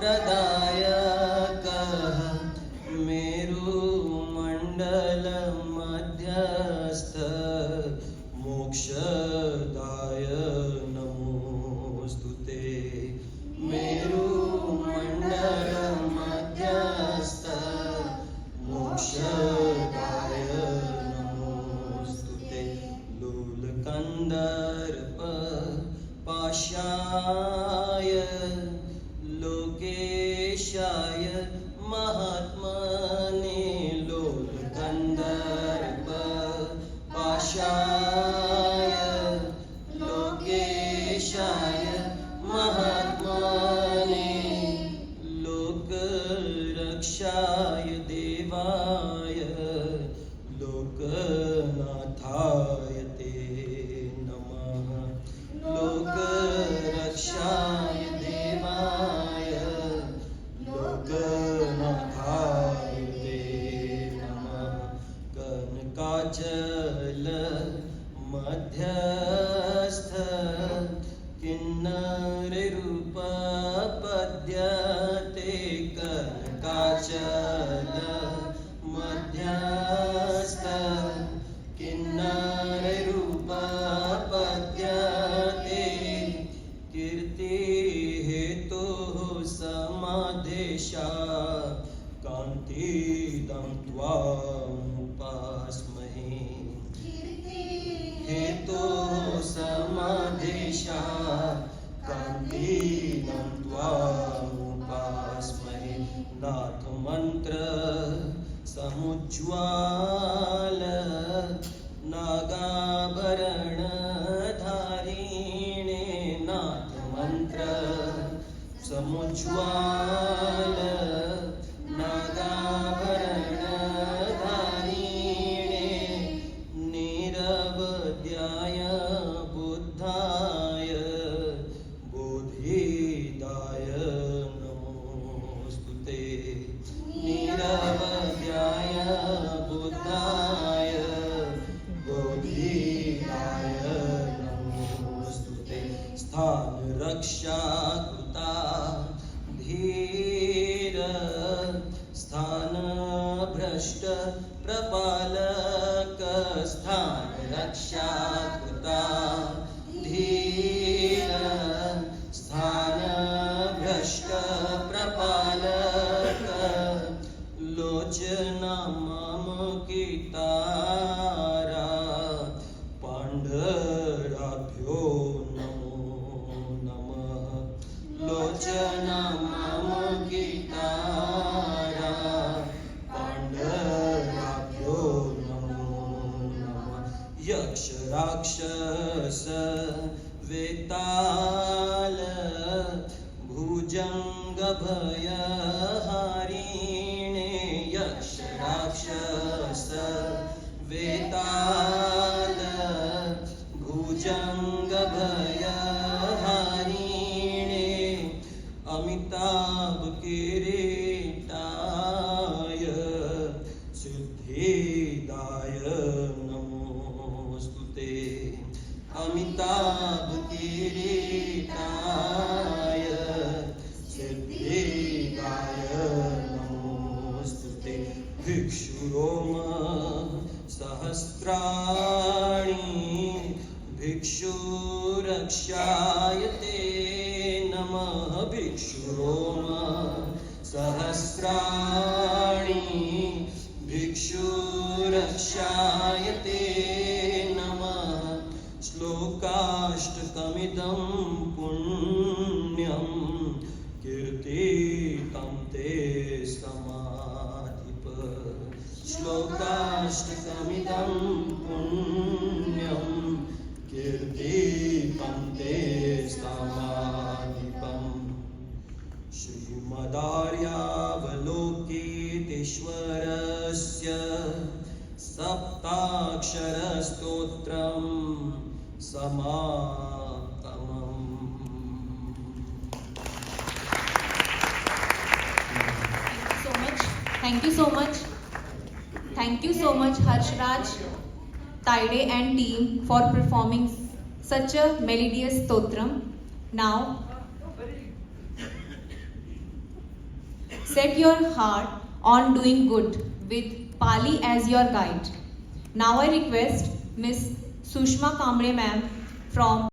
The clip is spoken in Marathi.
प्रदायकः मेरुमण्डल मध्यस्थ मोक्षदाय नमोस्तुते मेरुमण्डल मध्यस्थ मोक्षदाय नमोस्तुते लोलकन्दर्प पाशाय लोकेशाय महात्मने लोलकन्दर्प पाशाय लोकेशाय महात्मने लोकरक्षाय देवाय लोकनाथाय ते नमः लोकरक्षाय देवाय लोकनाथाय ते नमः कनकाचल मध्यस्थ किन्नररूप पद्यते कनकाचल मध्यस्थ किन्नररूप पद्यते कीर्ति हेतुः समादेशा कान्तिदं त्वामुपास्महे हेतुः समादेशा कान्तिदं त्वामुपास्महे नाथ मन्त्र समुज्ज्वाल नागाभरणधारिणे नाथ मन्त्र समुज्ज्वाल नागाभरणधारिणे निरवध्याय बुद्धाय बोधिदाय नमोस्तुते निरवध्याय बुद्धाय बोधिदाय नमोस्तुते स्थानरक्षा कृता धीर स्थानभ्रष्ट प्रपालक स्थानरक्षा कृता धीर स्थानभ्रष्ट प्रपालक लोचना ममकितारा पांढराभ्यो नमो नमः लोचना ममकितारा पांढराभ्यो नमो नमः यक्ष राक्षस वेताल भुजंग भयहारिणे यक्ष राक्षस वेताल भुजंग भयहारिणे अमिताभ किरीटाय सिद्धिदाय नमोस्तुते अमिताभ किरीटाय सिद्धिदाय नमोस्तुते भिक्षुरोम सहस्राणि भिक्षुरक्षाय ते नमः भिक्षुरोम सहस्राणि भिक्षुरक्षाय ते नमः श्लोकाष्टकमिदं पुण्यं कीर्तितं ते समाधिप श्लोकाष्टकमिदं पुण्यं कीर्तितं ते समाधिपम् श्रीमदार्यावलोकितेश्वरस्य सप्ताक्षरस्तोत्रं समाप्तम्। Thank you so much. Thank you so much, Harshraj, Taide and team for performing such a melodious stotram. Now, Set your heart on doing good with Pali as your guide. Now I request Miss Sushma Kamble ma'am from